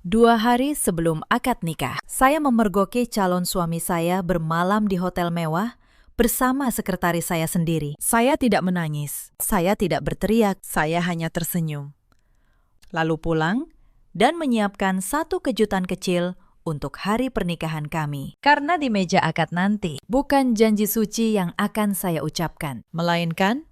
2 hari sebelum akad nikah, saya memergoki calon suami saya bermalam di hotel mewah bersama sekretaris saya sendiri. Saya tidak menangis, saya tidak berteriak, saya hanya tersenyum. Lalu pulang dan menyiapkan satu kejutan kecil untuk hari pernikahan kami. Karena di meja akad nanti, bukan janji suci yang akan saya ucapkan, melainkan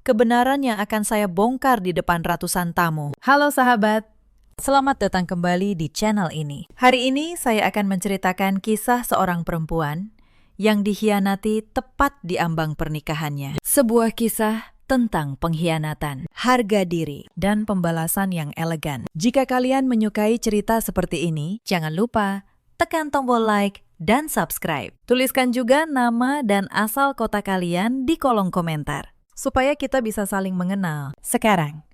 kebenaran yang akan saya bongkar di depan ratusan tamu. Halo sahabat, selamat datang kembali di channel ini. Hari ini saya akan menceritakan kisah seorang perempuan yang dikhianati tepat di ambang pernikahannya. Sebuah kisah tentang pengkhianatan, harga diri, dan pembalasan yang elegan. Jika kalian menyukai cerita seperti ini, jangan lupa tekan tombol like dan subscribe. Tuliskan juga nama dan asal kota kalian di kolom komentar, supaya kita bisa saling mengenal. Sekarang,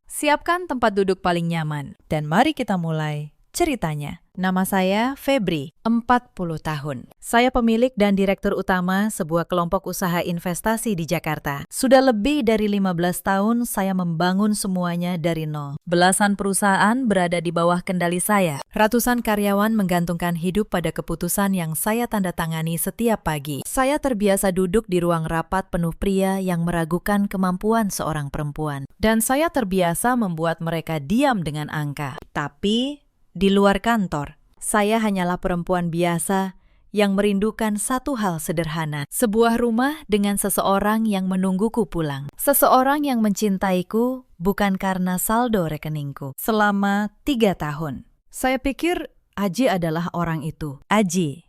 siapkan tempat duduk paling nyaman, dan mari kita mulai ceritanya. Nama saya Febri, 40 tahun. Saya pemilik dan direktur utama sebuah kelompok usaha investasi di Jakarta. Sudah lebih dari 15 tahun saya membangun semuanya dari nol. Belasan perusahaan berada di bawah kendali saya. Ratusan karyawan menggantungkan hidup pada keputusan yang saya tanda tangani setiap pagi. Saya terbiasa duduk di ruang rapat penuh pria yang meragukan kemampuan seorang perempuan. Dan saya terbiasa membuat mereka diam dengan angka. Tapi di luar kantor, saya hanyalah perempuan biasa yang merindukan satu hal sederhana. Sebuah rumah dengan seseorang yang menungguku pulang. Seseorang yang mencintaiku bukan karena saldo rekeningku. Selama 3 tahun, saya pikir Aji adalah orang itu. Aji,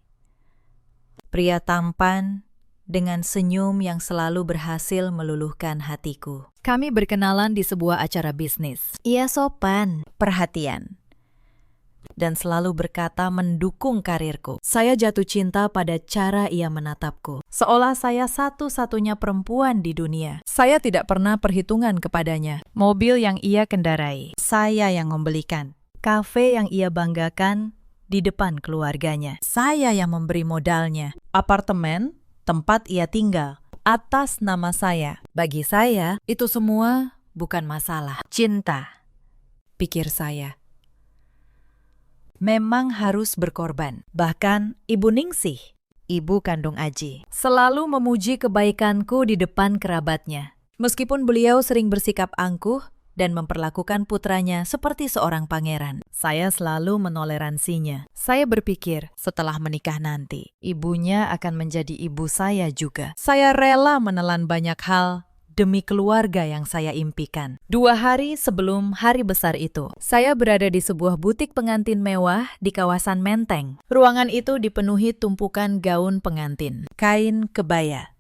pria tampan dengan senyum yang selalu berhasil meluluhkan hatiku. Kami berkenalan di sebuah acara bisnis. Ia sopan, perhatian, dan selalu berkata mendukung karirku. Saya jatuh cinta pada cara ia menatapku, seolah saya satu-satunya perempuan di dunia. Saya tidak pernah perhitungan kepadanya. Mobil yang ia kendarai, saya yang membelikan. Kafe yang ia banggakan di depan keluarganya, saya yang memberi modalnya. Apartemen, tempat ia tinggal, atas nama saya. Bagi saya, itu semua bukan masalah. Cinta, pikir saya, memang harus berkorban. Bahkan Ibu Ningsih, ibu kandung Aji, selalu memuji kebaikanku di depan kerabatnya. Meskipun beliau sering bersikap angkuh dan memperlakukan putranya seperti seorang pangeran, saya selalu menoleransinya. Saya berpikir setelah menikah nanti, ibunya akan menjadi ibu saya juga. Saya rela menelan banyak hal demi keluarga yang saya impikan. 2 hari sebelum hari besar itu, saya berada di sebuah butik pengantin mewah di kawasan Menteng. Ruangan itu dipenuhi tumpukan gaun pengantin, kain kebaya,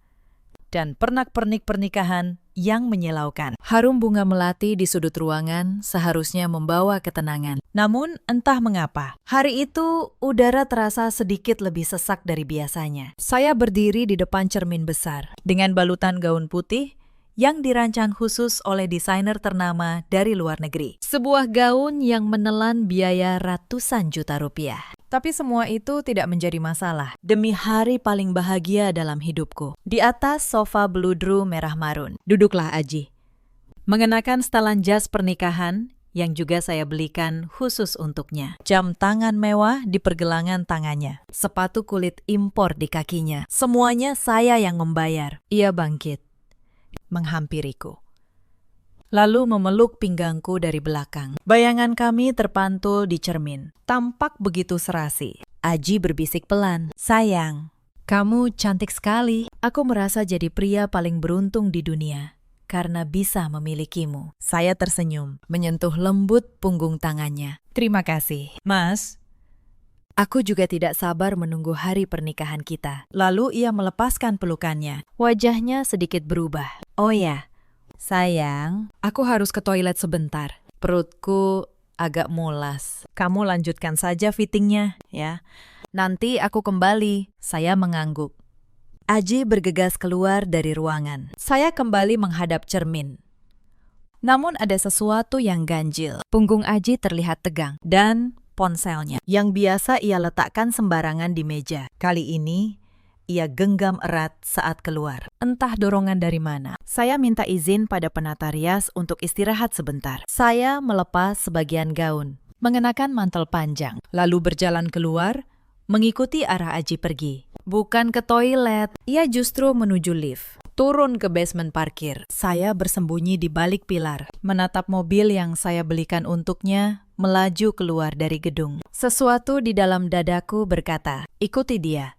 dan pernak-pernik pernikahan yang menyilaukan. Harum bunga melati di sudut ruangan seharusnya membawa ketenangan. Namun entah mengapa, hari itu udara terasa sedikit lebih sesak dari biasanya. Saya berdiri di depan cermin besar dengan balutan gaun putih yang dirancang khusus oleh desainer ternama dari luar negeri. Sebuah gaun yang menelan biaya ratusan juta rupiah. Tapi semua itu tidak menjadi masalah demi hari paling bahagia dalam hidupku. Di atas sofa bludru merah marun, duduklah Aji, mengenakan setelan jas pernikahan yang juga saya belikan khusus untuknya. Jam tangan mewah di pergelangan tangannya, sepatu kulit impor di kakinya. Semuanya saya yang membayar. Ia bangkit, menghampiriku, lalu memeluk pinggangku dari belakang. Bayangan kami terpantul di cermin, tampak begitu serasi. Aji berbisik pelan, "Sayang, kamu cantik sekali. Aku merasa jadi pria paling beruntung di dunia karena bisa memilikimu." Saya tersenyum, menyentuh lembut punggung tangannya. "Terima kasih, Mas. Aku juga tidak sabar menunggu hari pernikahan kita." Lalu ia melepaskan pelukannya. Wajahnya sedikit berubah. "Oh ya, sayang, aku harus ke toilet sebentar. Perutku agak mulas. Kamu lanjutkan saja fittingnya, ya. Nanti aku kembali." Saya mengangguk. Aji bergegas keluar dari ruangan. Saya kembali menghadap cermin. Namun ada sesuatu yang ganjil. Punggung Aji terlihat tegang, dan ponselnya yang biasa ia letakkan sembarangan di meja, kali ini ia genggam erat saat keluar. Entah dorongan dari mana. Saya minta izin pada penata rias untuk istirahat sebentar. Saya melepas sebagian gaun, mengenakan mantel panjang, lalu berjalan keluar, mengikuti arah Aji pergi. Bukan ke toilet, ia justru menuju lift. Turun ke basement parkir. Saya bersembunyi di balik pilar, menatap mobil yang saya belikan untuknya, melaju keluar dari gedung. Sesuatu di dalam dadaku berkata, ikuti dia.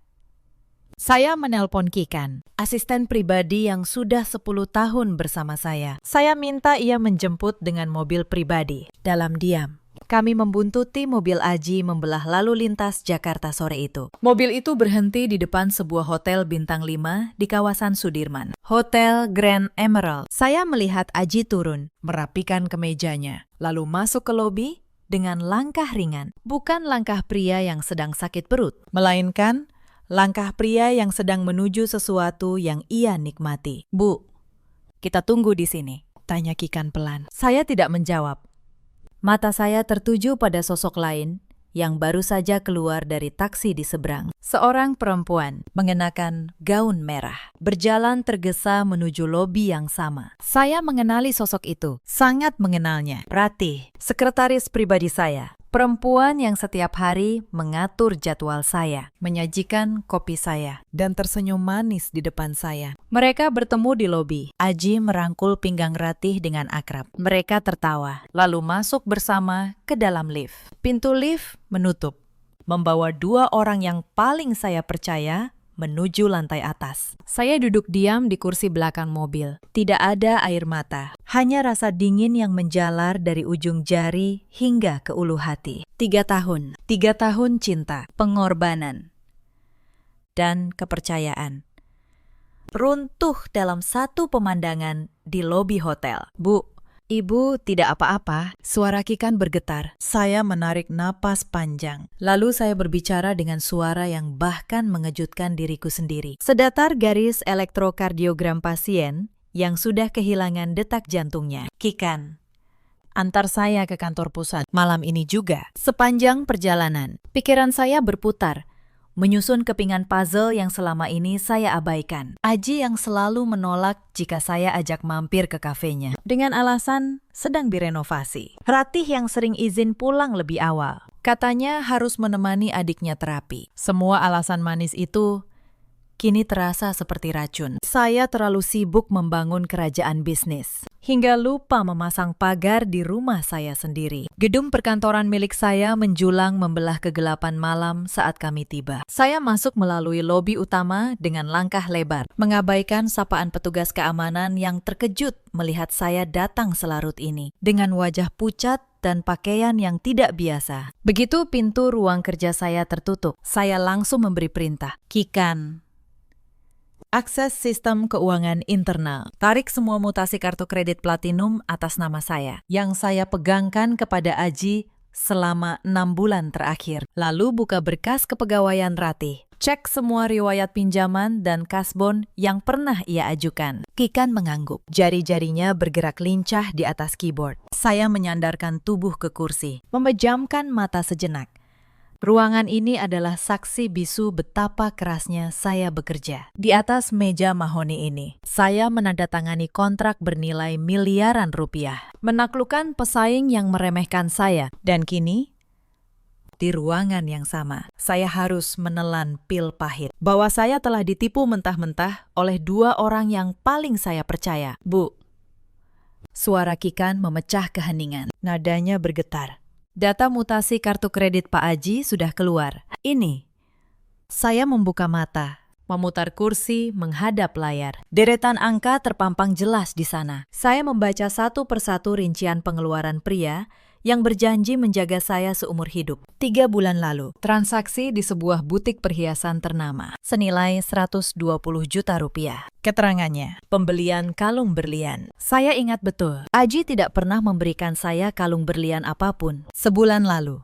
Saya menelpon Kikan, asisten pribadi yang sudah 10 tahun bersama saya. Saya minta ia menjemput dengan mobil pribadi. Dalam diam, kami membuntuti mobil Aji membelah lalu lintas Jakarta sore itu. Mobil itu berhenti di depan sebuah hotel bintang 5 di kawasan Sudirman. Hotel Grand Emerald. Saya melihat Aji turun, merapikan kemejanya, lalu masuk ke lobi dengan langkah ringan. Bukan langkah pria yang sedang sakit perut, melainkan langkah pria yang sedang menuju sesuatu yang ia nikmati. Bu, kita tunggu di sini, tanya Kikan pelan. Saya tidak menjawab. Mata saya tertuju pada sosok lain yang baru saja keluar dari taksi di seberang. Seorang perempuan mengenakan gaun merah, berjalan tergesa menuju lobi yang sama. Saya mengenali sosok itu, sangat mengenalnya. Ratih, sekretaris pribadi saya. Perempuan yang setiap hari mengatur jadwal saya, menyajikan kopi saya, dan tersenyum manis di depan saya. Mereka bertemu di lobi. Aji merangkul pinggang Ratih dengan akrab. Mereka tertawa, lalu masuk bersama ke dalam lift. Pintu lift menutup, membawa 2 orang yang paling saya percaya menuju lantai atas. Saya duduk diam di kursi belakang mobil. Tidak ada air mata, hanya rasa dingin yang menjalar dari ujung jari hingga ke ulu hati. 3 tahun cinta, pengorbanan, dan kepercayaan runtuh dalam satu pemandangan di lobi hotel. Bu, Ibu tidak apa-apa, suara Kikan bergetar. Saya menarik napas panjang. Lalu saya berbicara dengan suara yang bahkan mengejutkan diriku sendiri. Sedatar garis elektrokardiogram pasien yang sudah kehilangan detak jantungnya. Kikan, antar saya ke kantor pusat malam ini juga. Sepanjang perjalanan, pikiran saya berputar, menyusun kepingan puzzle yang selama ini saya abaikan. Aji yang selalu menolak jika saya ajak mampir ke kafenya, dengan alasan sedang direnovasi. Ratih yang sering izin pulang lebih awal. Katanya harus menemani adiknya terapi. Semua alasan manis itu kini terasa seperti racun. Saya terlalu sibuk membangun kerajaan bisnis, hingga lupa memasang pagar di rumah saya sendiri. Gedung perkantoran milik saya menjulang membelah kegelapan malam saat kami tiba. Saya masuk melalui lobi utama dengan langkah lebar, mengabaikan sapaan petugas keamanan yang terkejut melihat saya datang selarut ini, dengan wajah pucat dan pakaian yang tidak biasa. Begitu pintu ruang kerja saya tertutup, saya langsung memberi perintah. Kikan, akses sistem keuangan internal. Tarik semua mutasi kartu kredit platinum atas nama saya, yang saya pegangkan kepada Aji selama 6 bulan terakhir. Lalu buka berkas kepegawaian Ratih. Cek semua riwayat pinjaman dan kasbon yang pernah ia ajukan. Kikan mengangguk. Jari-jarinya bergerak lincah di atas keyboard. Saya menyandarkan tubuh ke kursi, memejamkan mata sejenak. Ruangan ini adalah saksi bisu betapa kerasnya saya bekerja. Di atas meja mahoni ini, saya menandatangani kontrak bernilai miliaran rupiah, menaklukkan pesaing yang meremehkan saya, dan kini, di ruangan yang sama, saya harus menelan pil pahit bahwa saya telah ditipu mentah-mentah oleh 2 orang yang paling saya percaya. Bu, suara Kikan memecah keheningan. Nadanya bergetar. Data mutasi kartu kredit Pak Aji sudah keluar. Ini. Saya membuka mata, memutar kursi, menghadap layar. Deretan angka terpampang jelas di sana. Saya membaca satu persatu rincian pengeluaran pria yang berjanji menjaga saya seumur hidup. 3 bulan lalu, transaksi di sebuah butik perhiasan ternama, senilai 120 juta rupiah. Keterangannya, pembelian kalung berlian. Saya ingat betul, Aji tidak pernah memberikan saya kalung berlian apapun. Sebulan lalu,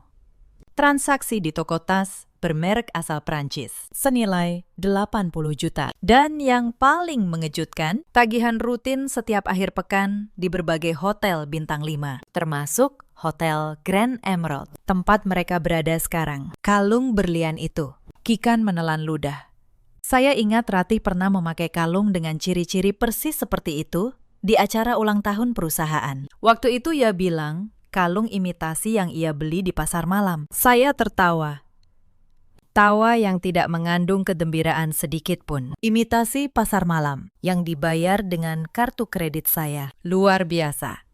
transaksi di toko tas bermerek asal Prancis, senilai 80 juta. Dan yang paling mengejutkan, tagihan rutin setiap akhir pekan di berbagai hotel bintang 5, termasuk Hotel Grand Emerald, tempat mereka berada sekarang. Kalung berlian itu. Kikan menelan ludah. Saya ingat Ratih pernah memakai kalung dengan ciri-ciri persis seperti itu di acara ulang tahun perusahaan. Waktu itu ia bilang, kalung imitasi yang ia beli di pasar malam. Saya tertawa. Tawa yang tidak mengandung kegembiraan sedikit pun. Imitasi pasar malam yang dibayar dengan kartu kredit saya. Luar biasa.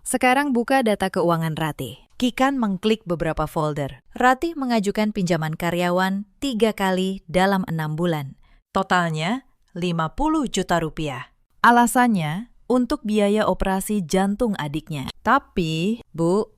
Sekarang buka data keuangan Ratih. Kikan mengklik beberapa folder. Ratih mengajukan pinjaman karyawan 3 kali dalam 6 bulan. Totalnya 50 juta rupiah. Alasannya untuk biaya operasi jantung adiknya. Tapi, Bu,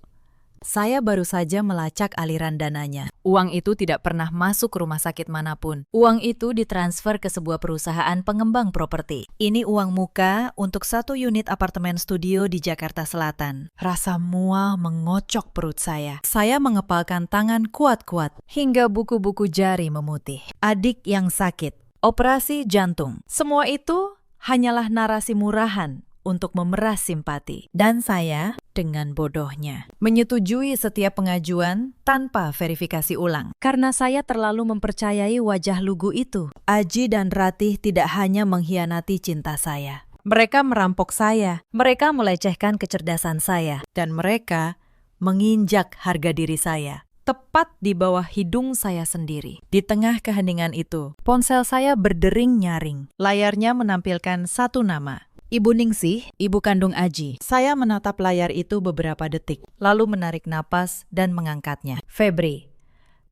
saya baru saja melacak aliran dananya. Uang itu tidak pernah masuk ke rumah sakit manapun. Uang itu ditransfer ke sebuah perusahaan pengembang properti. Ini uang muka untuk 1 unit apartemen studio di Jakarta Selatan. Rasa mual mengocok perut saya. Saya mengepalkan tangan kuat-kuat hingga buku-buku jari memutih. Adik yang sakit, operasi jantung. Semua itu hanyalah narasi murahan untuk memeras simpati. Dan saya, dengan bodohnya, menyetujui setiap pengajuan tanpa verifikasi ulang. Karena saya terlalu mempercayai wajah lugu itu. Aji dan Ratih tidak hanya mengkhianati cinta saya. Mereka merampok saya, mereka melecehkan kecerdasan saya, dan mereka menginjak harga diri saya. Tepat di bawah hidung saya sendiri. Di tengah keheningan itu, ponsel saya berdering nyaring. Layarnya menampilkan 1 nama. Ibu Ningsih, ibu kandung Aji. Saya menatap layar itu beberapa detik, lalu menarik napas dan mengangkatnya. Febri,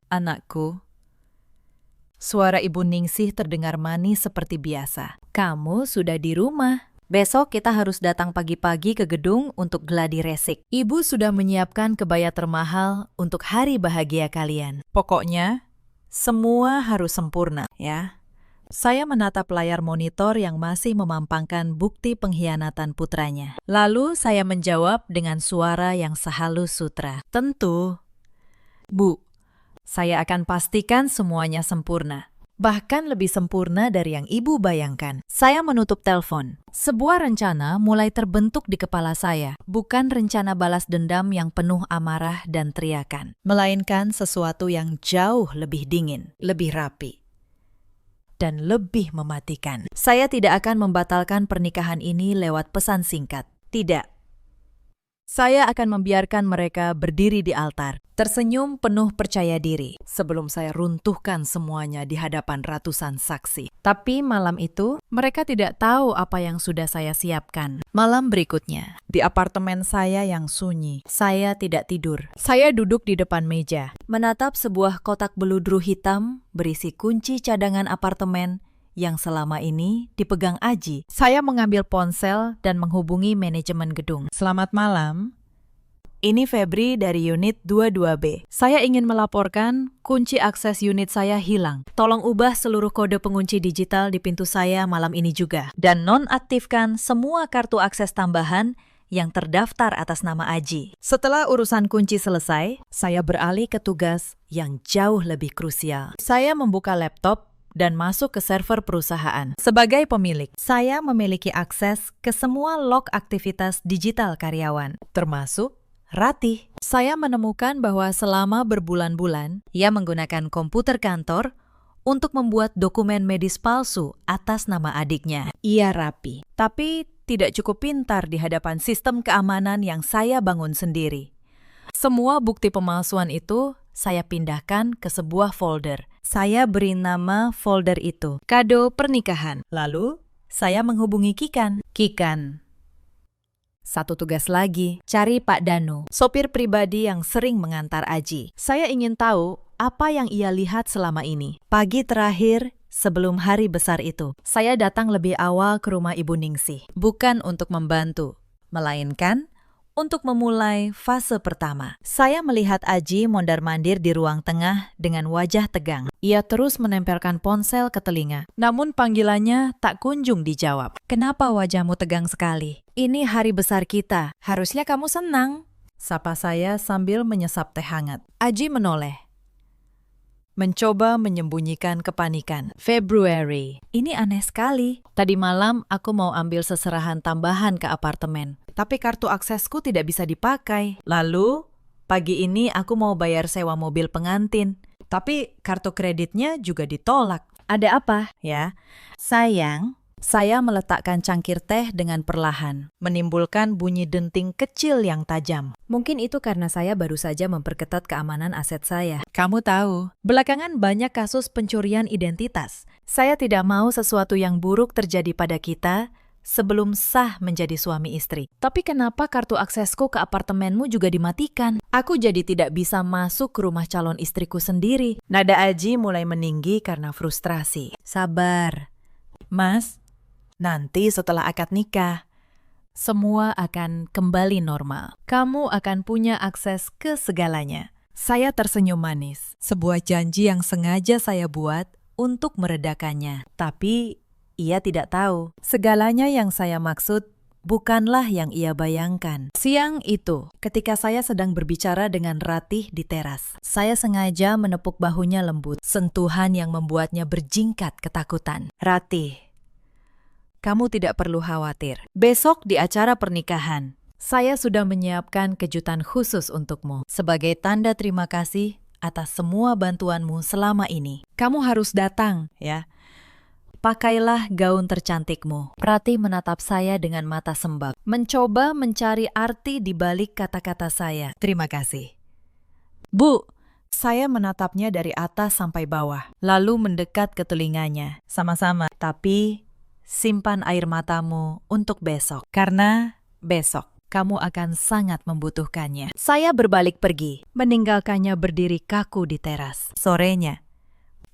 anakku. Suara Ibu Ningsih terdengar manis seperti biasa. Kamu sudah di rumah. Besok kita harus datang pagi-pagi ke gedung untuk gladi resik. Ibu sudah menyiapkan kebaya termahal untuk hari bahagia kalian. Pokoknya, semua harus sempurna, ya. Saya menatap layar monitor yang masih memampangkan bukti pengkhianatan putranya. Lalu saya menjawab dengan suara yang sehalus sutra. Tentu. Bu, saya akan pastikan semuanya sempurna. Bahkan lebih sempurna dari yang ibu bayangkan. Saya menutup telepon. Sebuah rencana mulai terbentuk di kepala saya. Bukan rencana balas dendam yang penuh amarah dan teriakan. Melainkan sesuatu yang jauh lebih dingin, lebih rapi, dan lebih mematikan. Saya tidak akan membatalkan pernikahan ini lewat pesan singkat. Tidak. Saya akan membiarkan mereka berdiri di altar, tersenyum penuh percaya diri, sebelum saya runtuhkan semuanya di hadapan ratusan saksi. Tapi malam itu, mereka tidak tahu apa yang sudah saya siapkan. Malam berikutnya, di apartemen saya yang sunyi, saya tidak tidur. Saya duduk di depan meja, menatap sebuah kotak beludru hitam berisi kunci cadangan apartemen yang selama ini dipegang Aji. Saya mengambil ponsel dan menghubungi manajemen gedung. Selamat malam. Ini Febri dari unit 22B. Saya ingin melaporkan kunci akses unit saya hilang. Tolong ubah seluruh kode pengunci digital di pintu saya malam ini juga. Dan nonaktifkan semua kartu akses tambahan yang terdaftar atas nama Aji. Setelah urusan kunci selesai, saya beralih ke tugas yang jauh lebih krusial. Saya membuka laptop dan masuk ke server perusahaan. Sebagai pemilik, saya memiliki akses ke semua log aktivitas digital karyawan, termasuk Ratih. Saya menemukan bahwa selama berbulan-bulan, ia menggunakan komputer kantor untuk membuat dokumen medis palsu atas nama adiknya. Ia rapi, tapi tidak cukup pintar di hadapan sistem keamanan yang saya bangun sendiri. Semua bukti pemalsuan itu saya pindahkan ke sebuah folder. Saya beri nama folder itu kado pernikahan. Lalu, saya menghubungi Kikan. Kikan, satu tugas lagi, cari Pak Danu, sopir pribadi yang sering mengantar Aji. Saya ingin tahu apa yang ia lihat selama ini. Pagi terakhir, sebelum hari besar itu, saya datang lebih awal ke rumah Ibu Ningsih. Bukan untuk membantu, melainkan untuk memulai fase pertama. Saya melihat Aji mondar-mandir di ruang tengah dengan wajah tegang. Ia terus menempelkan ponsel ke telinga. Namun panggilannya tak kunjung dijawab. Kenapa wajahmu tegang sekali? Ini hari besar kita. Harusnya kamu senang. Sapa saya sambil menyesap teh hangat. Aji menoleh, mencoba menyembunyikan kepanikan. Februari, ini aneh sekali. Tadi malam aku mau ambil seserahan tambahan ke apartemen, tapi kartu aksesku tidak bisa dipakai. Lalu, pagi ini aku mau bayar sewa mobil pengantin, tapi kartu kreditnya juga ditolak. Ada apa? Ya, sayang, Saya meletakkan cangkir teh dengan perlahan, menimbulkan bunyi denting kecil yang tajam. Mungkin itu karena saya baru saja memperketat keamanan aset saya. Kamu tahu, belakangan banyak kasus pencurian identitas. Saya tidak mau sesuatu yang buruk terjadi pada kita sebelum sah menjadi suami istri. Tapi kenapa kartu aksesku ke apartemenmu juga dimatikan? Aku jadi tidak bisa masuk ke rumah calon istriku sendiri. Nada Aji mulai meninggi karena frustrasi. Sabar, Mas. Nanti setelah akad nikah, semua akan kembali normal. Kamu akan punya akses ke segalanya. Saya tersenyum manis. Sebuah janji yang sengaja saya buat untuk meredakannya. Tapi ia tidak tahu. Segalanya yang saya maksud bukanlah yang ia bayangkan. Siang itu, ketika saya sedang berbicara dengan Ratih di teras, saya sengaja menepuk bahunya lembut. Sentuhan yang membuatnya berjingkat ketakutan. Ratih, kamu tidak perlu khawatir. Besok di acara pernikahan, saya sudah menyiapkan kejutan khusus untukmu. Sebagai tanda terima kasih atas semua bantuanmu selama ini. Kamu harus datang, ya. Pakailah gaun tercantikmu. Ratih menatap saya dengan mata sembab, mencoba mencari arti di balik kata-kata saya. Terima kasih. Bu, saya menatapnya dari atas sampai bawah, lalu mendekat ke telinganya. Sama-sama, tapi simpan air matamu untuk besok, karena besok kamu akan sangat membutuhkannya. Saya berbalik pergi, meninggalkannya berdiri kaku di teras. Sorenya,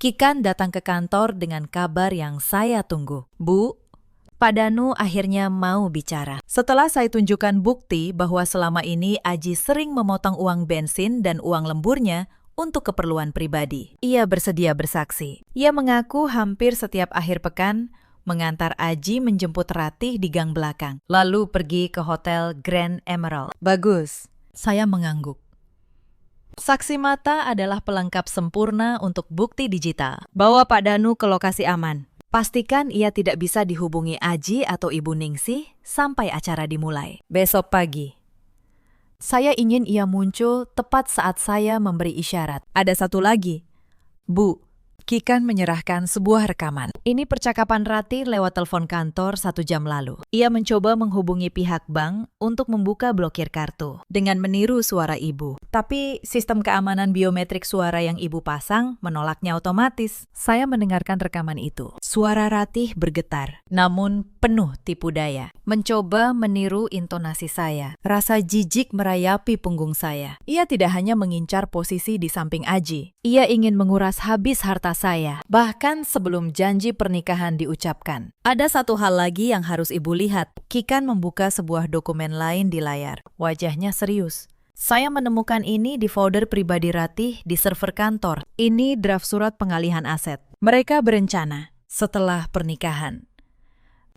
Kikan datang ke kantor dengan kabar yang saya tunggu. Bu, Pak Danu akhirnya mau bicara. Setelah saya tunjukkan bukti bahwa selama ini Aji sering memotong uang bensin dan uang lemburnya untuk keperluan pribadi. Ia bersedia bersaksi. Ia mengaku hampir setiap akhir pekan mengantar Aji menjemput Ratih di gang belakang, lalu pergi ke hotel Grand Emerald. Bagus, saya mengangguk. Saksi mata adalah pelengkap sempurna untuk bukti digital. Bawa Pak Danu ke lokasi aman. Pastikan ia tidak bisa dihubungi Aji atau Ibu Ningsih sampai acara dimulai. Besok pagi, saya ingin ia muncul tepat saat saya memberi isyarat. Ada satu lagi. Bu, Kikan menyerahkan sebuah rekaman. Ini percakapan Ratih lewat telepon kantor 1 jam lalu. Ia mencoba menghubungi pihak bank untuk membuka blokir kartu dengan meniru suara ibu. Tapi sistem keamanan biometrik suara yang ibu pasang menolaknya otomatis. Saya mendengarkan rekaman itu. Suara Ratih bergetar, namun penuh tipu daya. Mencoba meniru intonasi saya. Rasa jijik merayapi punggung saya. Ia tidak hanya mengincar posisi di samping Aji. Ia ingin menguras habis harta saya, bahkan sebelum janji pernikahan diucapkan. Ada satu hal lagi yang harus ibu lihat. Kikan membuka sebuah dokumen lain di layar. Wajahnya serius. Saya menemukan ini di folder pribadi Ratih di server kantor. Ini draft surat pengalihan aset. Mereka berencana, setelah pernikahan,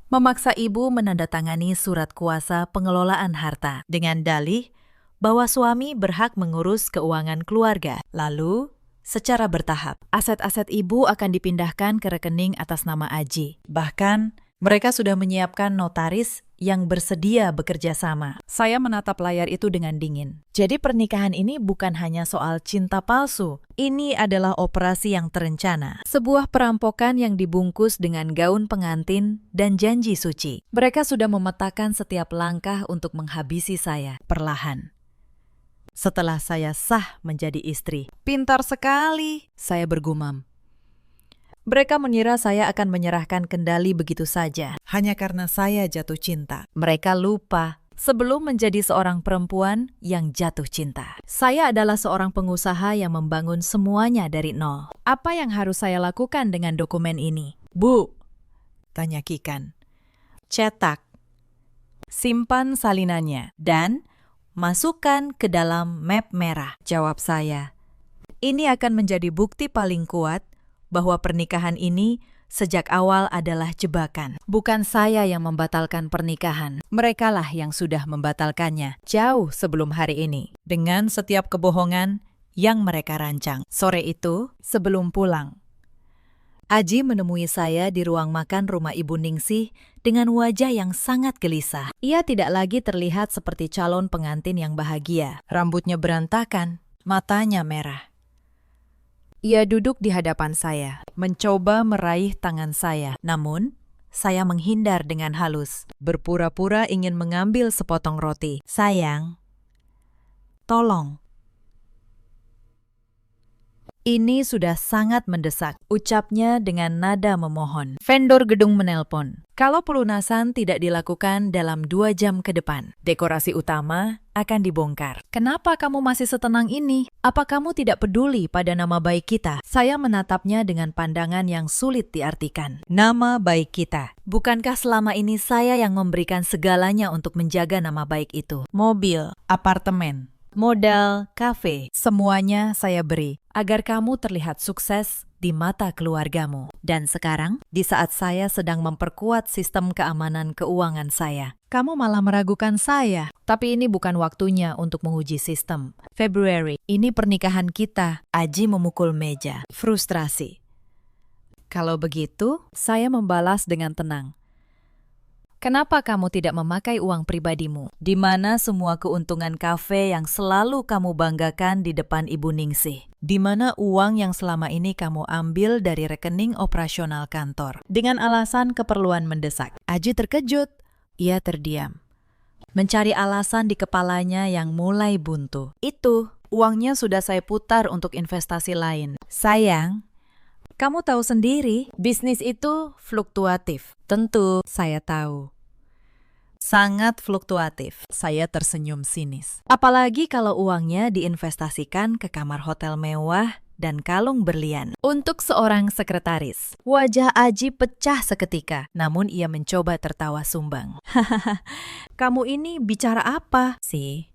memaksa ibu menandatangani surat kuasa pengelolaan harta dengan dalih bahwa suami berhak mengurus keuangan keluarga. Lalu, secara bertahap, aset-aset ibu akan dipindahkan ke rekening atas nama Aji. Bahkan, mereka sudah menyiapkan notaris yang bersedia bekerja sama. Saya menatap layar itu dengan dingin. Jadi pernikahan ini bukan hanya soal cinta palsu. Ini adalah operasi yang terencana. Sebuah perampokan yang dibungkus dengan gaun pengantin dan janji suci. Mereka sudah memetakan setiap langkah untuk menghabisi saya perlahan. Setelah saya sah menjadi istri. Pintar sekali, saya bergumam. Mereka mengira saya akan menyerahkan kendali begitu saja, hanya karena saya jatuh cinta. Mereka lupa, sebelum menjadi seorang perempuan yang jatuh cinta, saya adalah seorang pengusaha yang membangun semuanya dari nol. Apa yang harus saya lakukan dengan dokumen ini? Bu, tanya Kikan. Cetak, simpan salinannya, dan masukkan ke dalam map merah, jawab saya. Ini akan menjadi bukti paling kuat bahwa pernikahan ini sejak awal adalah jebakan. Bukan saya yang membatalkan pernikahan. Merekalah yang sudah membatalkannya jauh sebelum hari ini. Dengan setiap kebohongan yang mereka rancang. Sore itu, sebelum pulang, Aji menemui saya di ruang makan rumah Ibu Ningsih dengan wajah yang sangat gelisah. Ia tidak lagi terlihat seperti calon pengantin yang bahagia. Rambutnya berantakan, matanya merah. Ia duduk di hadapan saya, mencoba meraih tangan saya. Namun, Saya menghindar dengan halus, berpura-pura ingin mengambil sepotong roti. Sayang, tolong. Ini sudah sangat mendesak, ucapnya dengan nada memohon. Vendor gedung menelpon. Kalau pelunasan tidak dilakukan dalam 2 jam ke depan, dekorasi utama akan dibongkar. Kenapa kamu masih setenang ini? Apa kamu tidak peduli pada nama baik kita? Saya menatapnya dengan pandangan yang sulit diartikan. Nama baik kita. Bukankah selama ini saya yang memberikan segalanya untuk menjaga nama baik itu? Mobil, apartemen, modal, kafe, semuanya saya beri agar kamu terlihat sukses di mata keluargamu. Dan sekarang, di saat saya sedang memperkuat sistem keamanan keuangan saya, kamu malah meragukan saya. Tapi ini bukan waktunya untuk menguji sistem. Februari, ini pernikahan kita. Aji memukul meja. Frustrasi. Kalau begitu, saya membalas dengan tenang. Kenapa kamu tidak memakai uang pribadimu? Di mana semua keuntungan kafe yang selalu kamu banggakan di depan Ibu Ningsih? Di mana uang yang selama ini kamu ambil dari rekening operasional kantor? Dengan alasan keperluan mendesak. Aji terkejut. Ia terdiam. Mencari alasan di kepalanya yang mulai buntu. Itu, uangnya sudah saya putar untuk investasi lain. Sayang, kamu tahu sendiri, bisnis itu fluktuatif. Tentu, saya tahu. Sangat fluktuatif. Saya tersenyum sinis. Apalagi kalau uangnya diinvestasikan ke kamar hotel mewah dan kalung berlian. Untuk seorang sekretaris, wajah Aji pecah seketika, namun ia mencoba tertawa sumbang. Hahaha, kamu ini bicara apa sih?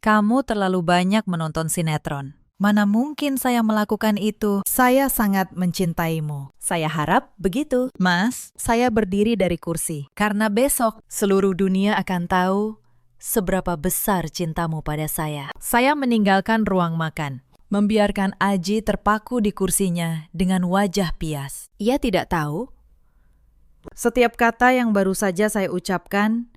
Kamu terlalu banyak menonton sinetron. Mana mungkin saya melakukan itu? Saya sangat mencintaimu. Saya harap begitu. Mas, saya berdiri dari kursi. Karena besok seluruh dunia akan tahu seberapa besar cintamu pada saya. Saya meninggalkan ruang makan, membiarkan Aji terpaku di kursinya dengan wajah pias. Ia tidak tahu. Setiap kata yang baru saja saya ucapkan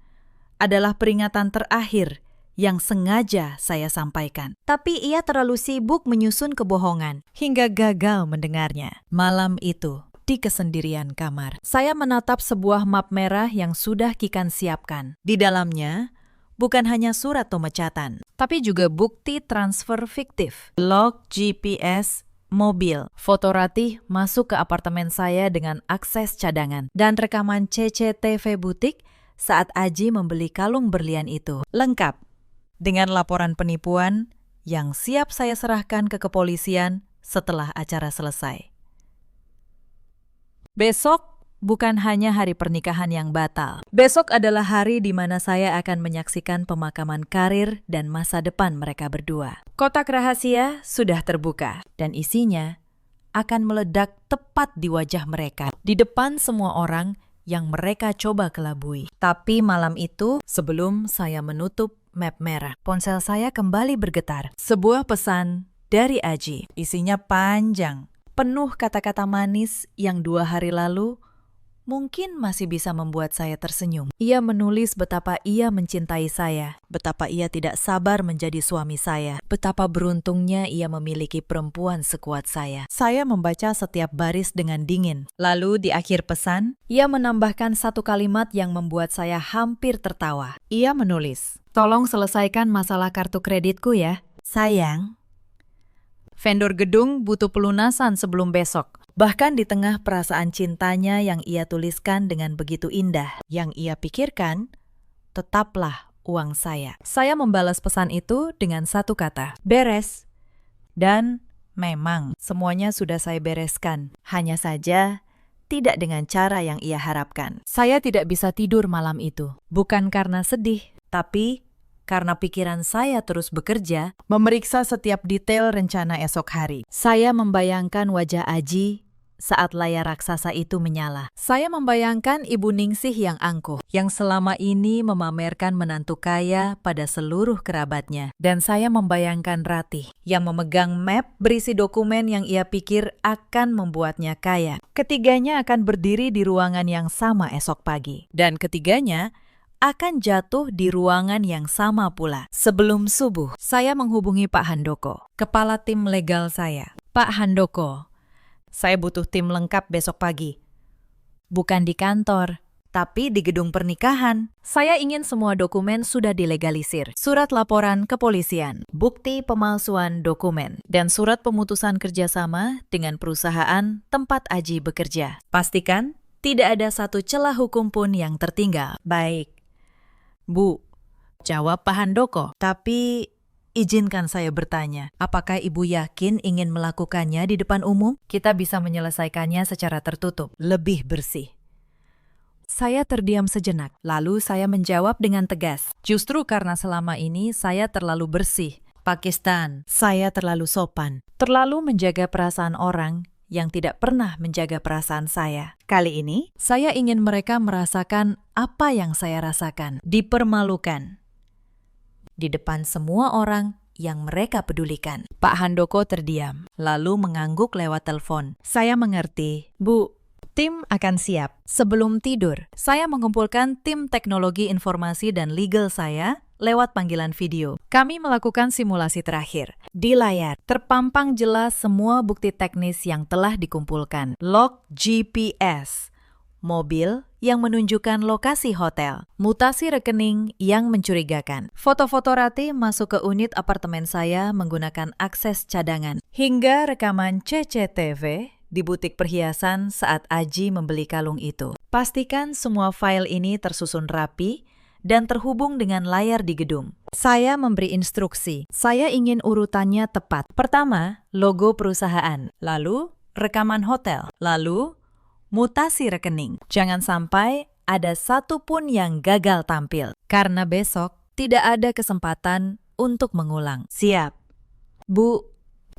adalah peringatan terakhir yang sengaja saya sampaikan. Tapi ia terlalu sibuk menyusun kebohongan hingga gagal mendengarnya. Malam itu, di kesendirian kamar, saya menatap sebuah map merah yang sudah Kikan siapkan. Di dalamnya, bukan hanya surat pemecatan, tapi juga bukti transfer fiktif, log GPS, mobil, foto Ratih masuk ke apartemen saya dengan akses cadangan, dan rekaman CCTV butik saat Aji membeli kalung berlian itu. Lengkap dengan laporan penipuan yang siap saya serahkan ke kepolisian setelah acara selesai. Besok bukan hanya hari pernikahan yang batal. Besok adalah hari di mana saya akan menyaksikan pemakaman karir dan masa depan mereka berdua. Kotak rahasia sudah terbuka dan isinya akan meledak tepat di wajah mereka, di depan semua orang yang mereka coba kelabui. Tapi malam itu, sebelum saya menutup map merah, ponsel saya kembali bergetar. Sebuah pesan dari Aji, isinya panjang, penuh kata-kata manis yang 2 hari lalu mungkin masih bisa membuat saya tersenyum. Ia menulis betapa ia mencintai saya, betapa ia tidak sabar menjadi suami saya, betapa beruntungnya ia memiliki perempuan sekuat saya. Saya membaca setiap baris dengan dingin. Lalu di akhir pesan, ia menambahkan satu kalimat yang membuat saya hampir tertawa. Ia menulis, "Tolong selesaikan masalah kartu kreditku ya. Sayang, vendor gedung butuh pelunasan sebelum besok." Bahkan di tengah perasaan cintanya yang ia tuliskan dengan begitu indah, yang ia pikirkan, tetaplah uang saya. Saya membalas pesan itu dengan satu kata, beres. Dan memang semuanya sudah saya bereskan. Hanya saja tidak dengan cara yang ia harapkan. Saya tidak bisa tidur malam itu. Bukan karena sedih, tapi karena pikiran saya terus bekerja, memeriksa setiap detail rencana esok hari. Saya membayangkan wajah Aji saat layar raksasa itu menyala. Saya membayangkan Ibu Ningsih yang angkuh, yang selama ini memamerkan menantu kaya pada seluruh kerabatnya. Dan saya membayangkan Ratih, yang memegang map berisi dokumen yang ia pikir akan membuatnya kaya. Ketiganya akan berdiri di ruangan yang sama esok pagi. Dan ketiganya akan jatuh di ruangan yang sama pula. Sebelum subuh, saya menghubungi Pak Handoko, kepala tim legal saya. Pak Handoko, saya butuh tim lengkap besok pagi. bukan di kantor, tapi di gedung pernikahan. Saya ingin semua dokumen sudah dilegalisir. Surat laporan kepolisian, bukti pemalsuan dokumen, dan surat pemutusan kerjasama dengan perusahaan tempat Aji bekerja. Pastikan tidak ada satu celah hukum pun yang tertinggal. Baik. Bu, jawab Pak Handoko. Tapi izinkan saya bertanya, apakah Ibu yakin ingin melakukannya di depan umum? Kita bisa menyelesaikannya secara tertutup, lebih bersih. Saya terdiam sejenak, lalu saya menjawab dengan tegas. Justru karena selama ini saya terlalu bersih. Pakistan, saya terlalu sopan, terlalu menjaga perasaan orang yang tidak pernah menjaga perasaan saya. Kali ini, saya ingin mereka merasakan apa yang saya rasakan, dipermalukan di depan semua orang yang mereka pedulikan. Pak Handoko terdiam, lalu mengangguk lewat telepon. Saya mengerti. Bu, tim akan siap. Sebelum tidur, saya mengumpulkan tim teknologi informasi dan legal saya lewat panggilan video. Kami melakukan simulasi terakhir. Di layar, terpampang jelas semua bukti teknis yang telah dikumpulkan. Log GPS, mobil yang menunjukkan lokasi hotel, mutasi rekening yang mencurigakan. Foto-foto Ratih masuk ke unit apartemen saya menggunakan akses cadangan. Hingga rekaman CCTV di butik perhiasan saat Aji membeli kalung itu. Pastikan semua file ini tersusun rapi dan terhubung dengan layar di gedung. Saya memberi instruksi. Saya ingin urutannya tepat. Pertama, logo perusahaan. Lalu, rekaman hotel. Lalu, mutasi rekening. Jangan sampai ada satu pun yang gagal tampil. Karena besok tidak ada kesempatan untuk mengulang. Siap. Bu,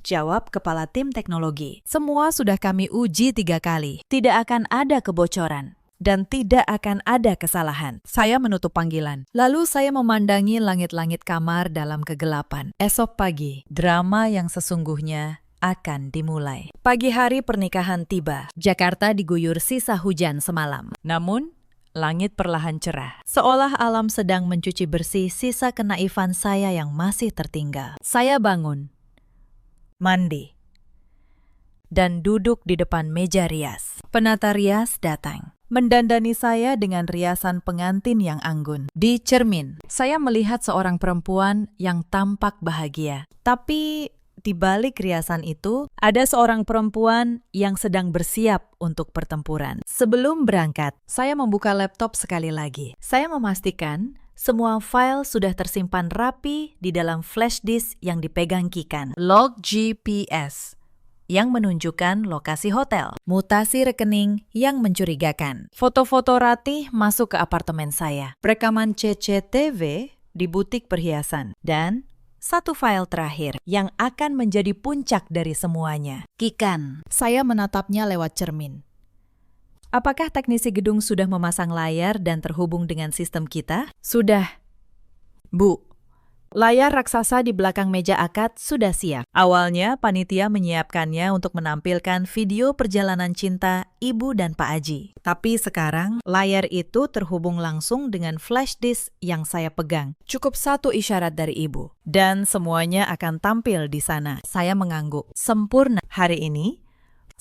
jawab kepala tim teknologi. Semua sudah kami uji 3 kali. Tidak akan ada kebocoran. Dan tidak akan ada kesalahan. Saya menutup panggilan. Lalu saya memandangi langit-langit kamar dalam kegelapan. Esok pagi, drama yang sesungguhnya akan dimulai. Pagi hari pernikahan tiba. Jakarta diguyur sisa hujan semalam. Namun, langit perlahan cerah. Seolah alam sedang mencuci bersih sisa kenaifan saya yang masih tertinggal. Saya bangun, mandi, dan duduk di depan meja rias. Penata rias datang, mendandani saya dengan riasan pengantin yang anggun. Di cermin, saya melihat seorang perempuan yang tampak bahagia. Tapi di balik riasan itu, ada seorang perempuan yang sedang bersiap untuk pertempuran. Sebelum berangkat, saya membuka laptop sekali lagi. Saya memastikan semua file sudah tersimpan rapi di dalam flash disk yang dipegang Kikan. Log GPS yang menunjukkan lokasi hotel. Mutasi rekening yang mencurigakan. Foto-foto Ratih masuk ke apartemen saya. Rekaman CCTV di butik perhiasan. Dan satu file terakhir yang akan menjadi puncak dari semuanya. Kikan. Saya menatapnya lewat cermin. Apakah teknisi gedung sudah memasang layar dan terhubung dengan sistem kita? Sudah. Bu, layar raksasa di belakang meja akad sudah siap. Awalnya, panitia menyiapkannya untuk menampilkan video perjalanan cinta Ibu dan Pak Aji. Tapi sekarang, layar itu terhubung langsung dengan flash disk yang saya pegang. Cukup satu isyarat dari Ibu. Dan semuanya akan tampil di sana. Saya mengangguk. Sempurna. Hari ini,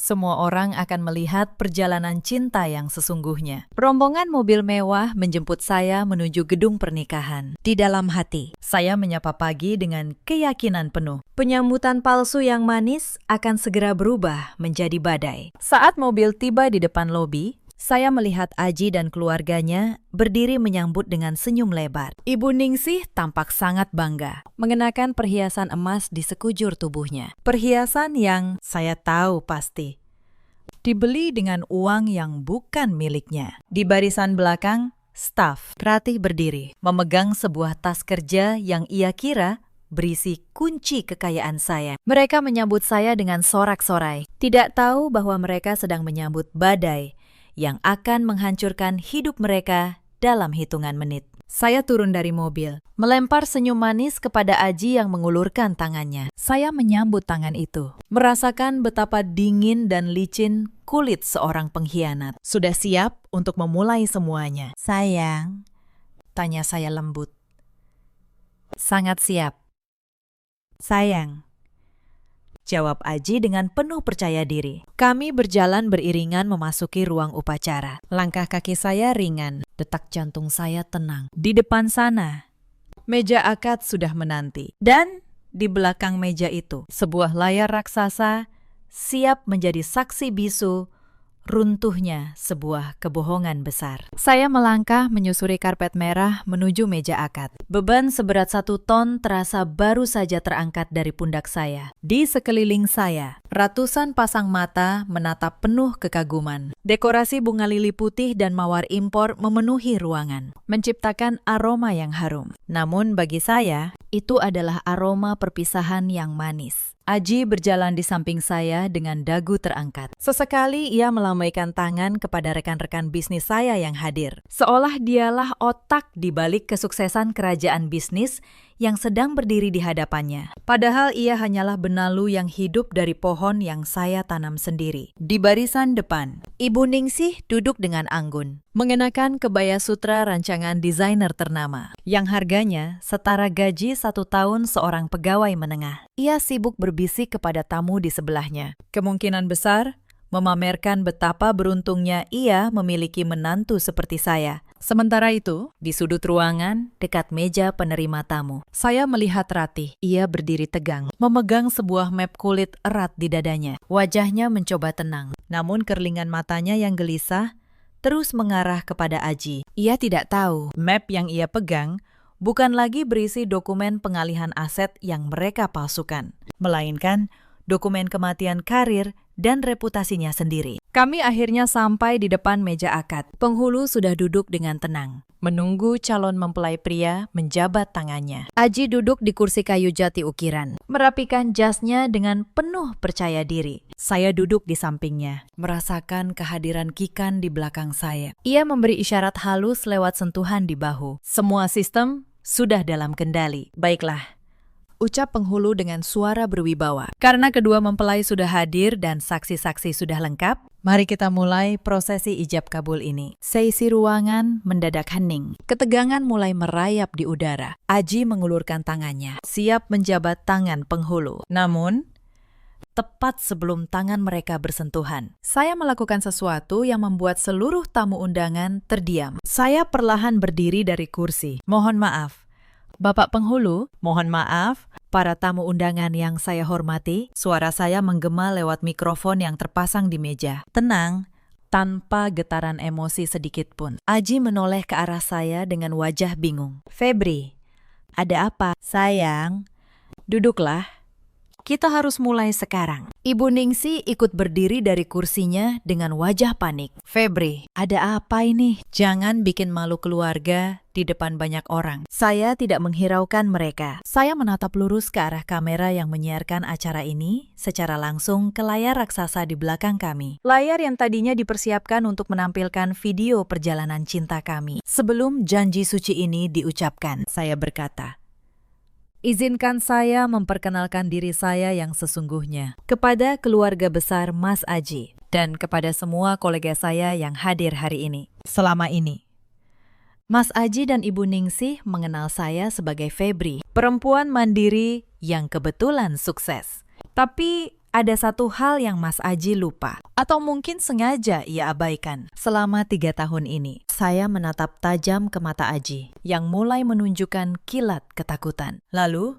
semua orang akan melihat perjalanan cinta yang sesungguhnya. Rombongan mobil mewah menjemput saya menuju gedung pernikahan. Di dalam hati, saya menyapa pagi dengan keyakinan penuh. Penyambutan palsu yang manis akan segera berubah menjadi badai. Saat mobil tiba di depan lobi, saya melihat Aji dan keluarganya berdiri menyambut dengan senyum lebar. Ibu Ningsih tampak sangat bangga, mengenakan perhiasan emas di sekujur tubuhnya. Perhiasan yang saya tahu pasti dibeli dengan uang yang bukan miliknya. Di barisan belakang, staf Ratih berdiri, memegang sebuah tas kerja yang ia kira berisi kunci kekayaan saya. Mereka menyambut saya dengan sorak-sorai, tidak tahu bahwa mereka sedang menyambut badai yang akan menghancurkan hidup mereka dalam hitungan menit. Saya turun dari mobil, melempar senyum manis kepada Aji yang mengulurkan tangannya. Saya menyambut tangan itu, merasakan betapa dingin dan licin kulit seorang pengkhianat. Sudah siap untuk memulai semuanya. Sayang, tanya saya lembut. Sangat siap. Sayang, jawab Aji dengan penuh percaya diri. Kami berjalan beriringan memasuki ruang upacara. Langkah kaki saya ringan, detak jantung saya tenang. Di depan sana, meja akad sudah menanti. Dan di belakang meja itu, sebuah layar raksasa siap menjadi saksi bisu runtuhnya sebuah kebohongan besar. Saya melangkah menyusuri karpet merah menuju meja akad. Beban seberat 1 ton terasa baru saja terangkat dari pundak saya. Di sekeliling saya, ratusan pasang mata menatap penuh kekaguman. Dekorasi bunga lili putih dan mawar impor memenuhi ruangan, menciptakan aroma yang harum. Namun bagi saya, itu adalah aroma perpisahan yang manis. Aji berjalan di samping saya dengan dagu terangkat. Sesekali ia melambaikan tangan kepada rekan-rekan bisnis saya yang hadir. Seolah dialah otak di balik kesuksesan kerajaan bisnis yang sedang berdiri di hadapannya. Padahal ia hanyalah benalu yang hidup dari pohon yang saya tanam sendiri. Di barisan depan, Ibu Ningsih duduk dengan anggun, mengenakan kebaya sutra rancangan desainer ternama, yang harganya setara gaji 1 tahun seorang pegawai menengah. Ia sibuk berbisik kepada tamu di sebelahnya. Kemungkinan besar memamerkan betapa beruntungnya ia memiliki menantu seperti saya. Sementara itu, di sudut ruangan, dekat meja penerima tamu, saya melihat Ratih. Ia berdiri tegang, memegang sebuah map kulit erat di dadanya. Wajahnya mencoba tenang, namun kerlingan matanya yang gelisah terus mengarah kepada Aji. Ia tidak tahu, map yang ia pegang bukan lagi berisi dokumen pengalihan aset yang mereka palsukan, melainkan dokumen kematian karir dan reputasinya sendiri. Kami akhirnya sampai di depan meja akad. Penghulu sudah duduk dengan tenang, menunggu calon mempelai pria menjabat tangannya. Aji duduk di kursi kayu jati ukiran, merapikan jasnya dengan penuh percaya diri. Saya duduk di sampingnya, merasakan kehadiran Kikan di belakang saya. Ia memberi isyarat halus lewat sentuhan di bahu. Semua sistem sudah dalam kendali. Baiklah, ucap penghulu dengan suara berwibawa. Karena kedua mempelai sudah hadir dan saksi-saksi sudah lengkap, mari kita mulai prosesi ijab kabul ini. Seisi ruangan mendadak hening. Ketegangan mulai merayap di udara. Aji mengulurkan tangannya, siap menjabat tangan penghulu. Namun, tepat sebelum tangan mereka bersentuhan, saya melakukan sesuatu yang membuat seluruh tamu undangan terdiam. Saya perlahan berdiri dari kursi. Mohon maaf, Bapak Penghulu, mohon maaf, para tamu undangan yang saya hormati. Suara saya menggema lewat mikrofon yang terpasang di meja. Tenang, tanpa getaran emosi sedikit pun. Aji menoleh ke arah saya dengan wajah bingung. Febri, ada apa? Sayang, duduklah. Kita harus mulai sekarang. Ibu Ningsih ikut berdiri dari kursinya dengan wajah panik. Febri, ada apa ini? Jangan bikin malu keluarga di depan banyak orang. Saya tidak menghiraukan mereka. Saya menatap lurus ke arah kamera yang menyiarkan acara ini secara langsung ke layar raksasa di belakang kami. Layar yang tadinya dipersiapkan untuk menampilkan video perjalanan cinta kami. Sebelum janji suci ini diucapkan, saya berkata, izinkan saya memperkenalkan diri saya yang sesungguhnya kepada keluarga besar Mas Aji dan kepada semua kolega saya yang hadir hari ini. Selama ini, Mas Aji dan Ibu Ningsih mengenal saya sebagai Febri, perempuan mandiri yang kebetulan sukses. Tapi ada satu hal yang Mas Aji lupa, atau mungkin sengaja ia abaikan. Selama 3 tahun ini, saya menatap tajam ke mata Aji, yang mulai menunjukkan kilat ketakutan. Lalu,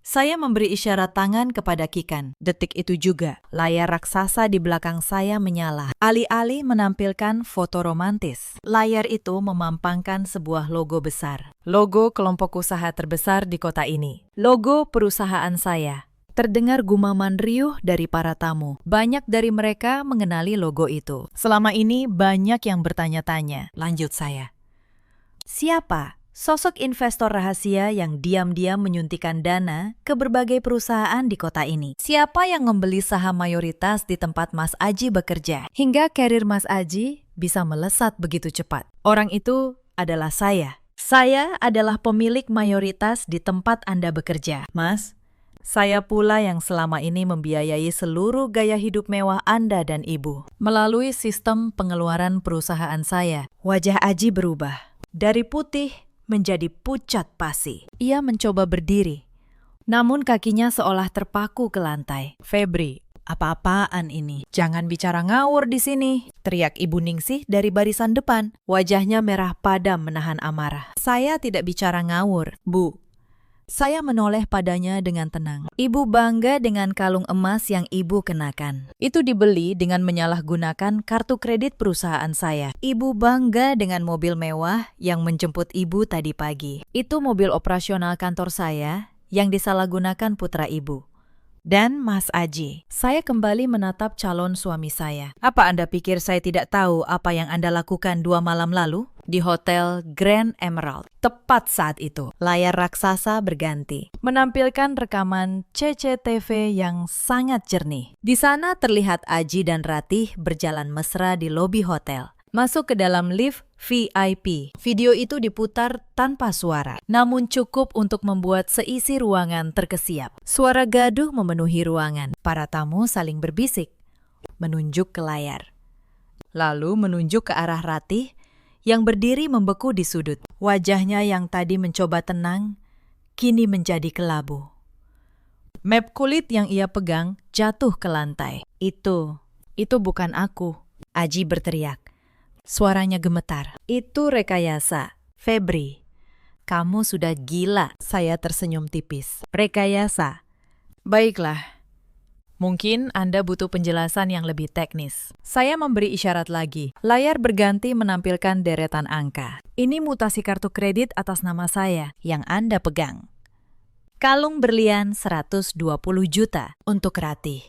saya memberi isyarat tangan kepada Kikan. Detik itu juga, layar raksasa di belakang saya menyala. Alih-alih menampilkan foto romantis, layar itu memampangkan sebuah logo besar. Logo kelompok usaha terbesar di kota ini. Logo perusahaan saya. Terdengar gumaman riuh dari para tamu. Banyak dari mereka mengenali logo itu. Selama ini banyak yang bertanya-tanya. Lanjut saya. Siapa sosok investor rahasia yang diam-diam menyuntikkan dana ke berbagai perusahaan di kota ini? Siapa yang membeli saham mayoritas di tempat Mas Aji bekerja? Hingga karir Mas Aji bisa melesat begitu cepat. Orang itu adalah saya. Saya adalah pemilik mayoritas di tempat Anda bekerja. Mas, saya pula yang selama ini membiayai seluruh gaya hidup mewah Anda dan Ibu. Melalui sistem pengeluaran perusahaan saya, wajah Aji berubah. Dari putih menjadi pucat pasi. Ia mencoba berdiri, namun kakinya seolah terpaku ke lantai. Febri, apa-apaan ini? Jangan bicara ngawur di sini, teriak Ibu Ningsih dari barisan depan. Wajahnya merah padam menahan amarah. Saya tidak bicara ngawur, Bu. Saya menoleh padanya dengan tenang. Ibu bangga dengan kalung emas yang ibu kenakan. Itu dibeli dengan menyalahgunakan kartu kredit perusahaan saya. Ibu bangga dengan mobil mewah yang menjemput ibu tadi pagi. Itu mobil operasional kantor saya yang disalahgunakan putra ibu. Dan Mas Aji, saya kembali menatap calon suami saya. Apa Anda pikir saya tidak tahu apa yang Anda lakukan 2 malam lalu? Di Hotel Grand Emerald. Tepat saat itu, layar raksasa berganti, menampilkan rekaman CCTV yang sangat jernih. Di sana terlihat Aji dan Ratih berjalan mesra di lobi hotel, masuk ke dalam lift VIP. Video itu diputar tanpa suara, namun cukup untuk membuat seisi ruangan terkesiap. Suara gaduh memenuhi ruangan. Para tamu saling berbisik, menunjuk ke layar. Lalu menunjuk ke arah Ratih yang berdiri membeku di sudut. Wajahnya yang tadi mencoba tenang, kini menjadi kelabu. Map kulit yang ia pegang jatuh ke lantai. Itu bukan aku, Aji berteriak. Suaranya gemetar. Itu rekayasa. Febri, kamu sudah gila. Saya tersenyum tipis. Rekayasa. Baiklah. Mungkin Anda butuh penjelasan yang lebih teknis. Saya memberi isyarat lagi. Layar berganti menampilkan deretan angka. Ini mutasi kartu kredit atas nama saya yang Anda pegang. Kalung berlian 120 juta untuk Ratih.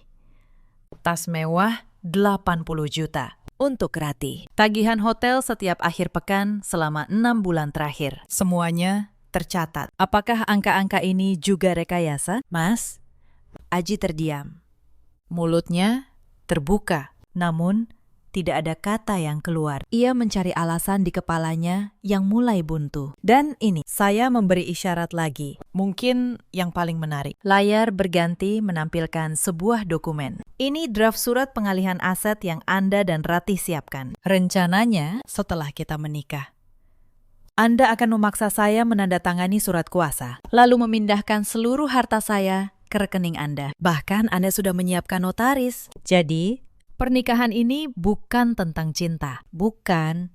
Tas mewah 80 juta. Untuk Ratih. Tagihan hotel setiap akhir pekan selama 6 bulan terakhir. Semuanya tercatat. Apakah angka-angka ini juga rekayasa? Mas? Aji terdiam. Mulutnya terbuka, namun tidak ada kata yang keluar. Ia mencari alasan di kepalanya yang mulai buntu. Dan ini, saya memberi isyarat lagi. Mungkin yang paling menarik. Layar berganti menampilkan sebuah dokumen. Ini draft surat pengalihan aset yang Anda dan Ratih siapkan. Rencananya setelah kita menikah. Anda akan memaksa saya menandatangani surat kuasa, lalu memindahkan seluruh harta saya ke rekening Anda. Bahkan Anda sudah menyiapkan notaris. Jadi, pernikahan ini bukan tentang cinta. Bukan.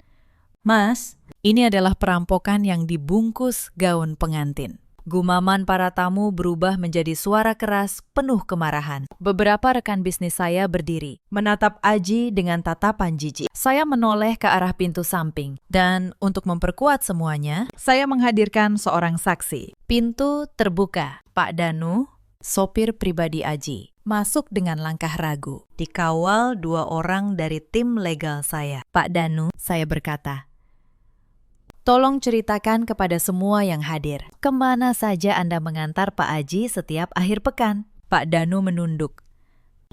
Mas, ini adalah perampokan yang dibungkus gaun pengantin. Gumaman para tamu berubah menjadi suara keras penuh kemarahan. Beberapa rekan bisnis saya berdiri, menatap Aji dengan tatapan jijik. Saya menoleh ke arah pintu samping, dan untuk memperkuat semuanya, saya menghadirkan seorang saksi. Pintu terbuka. Pak Danu, sopir pribadi Aji, masuk dengan langkah ragu, dikawal 2 orang dari tim legal saya. Pak Danu, saya berkata, tolong ceritakan kepada semua yang hadir, kemana saja Anda mengantar Pak Aji setiap akhir pekan? Pak Danu menunduk,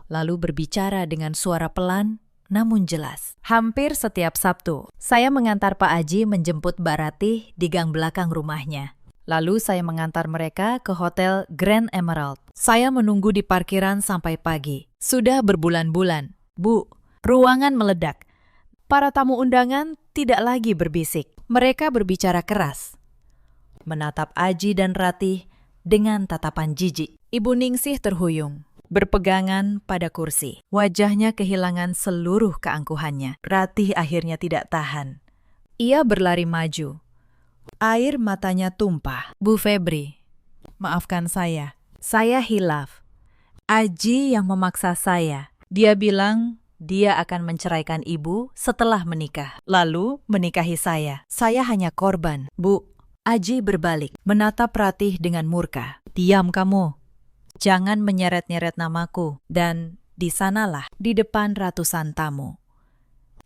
lalu berbicara dengan suara pelan namun jelas. Hampir setiap Sabtu, saya mengantar Pak Aji menjemput Mbak Ratih di gang belakang rumahnya. Lalu saya mengantar mereka ke Hotel Grand Emerald. Saya menunggu di parkiran sampai pagi. Sudah berbulan-bulan. Bu, ruangan meledak. Para tamu undangan tidak lagi berbisik. Mereka berbicara keras. Menatap Aji dan Ratih dengan tatapan jijik. Ibu Ningsih terhuyung, berpegangan pada kursi. Wajahnya kehilangan seluruh keangkuhannya. Ratih akhirnya tidak tahan. Ia berlari maju. Air matanya tumpah. Bu Febri, maafkan saya hilaf. Aji yang memaksa saya. Dia bilang dia akan menceraikan ibu setelah menikah, lalu menikahi saya. Saya hanya korban. Bu, Aji berbalik, menatap Ratih dengan murka. Diam kamu. Jangan menyeret-nyeret namaku. Dan di sanalah, di depan ratusan tamu.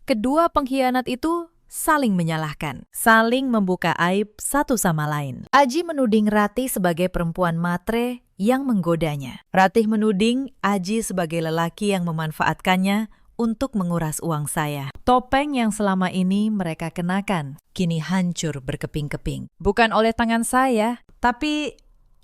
Kedua pengkhianat itu saling menyalahkan, saling membuka aib satu sama lain. Aji menuding Ratih sebagai perempuan matre yang menggodanya. Ratih menuding Aji sebagai lelaki yang memanfaatkannya untuk menguras uang saya. Topeng yang selama ini mereka kenakan kini hancur berkeping-keping. Bukan oleh tangan saya, tapi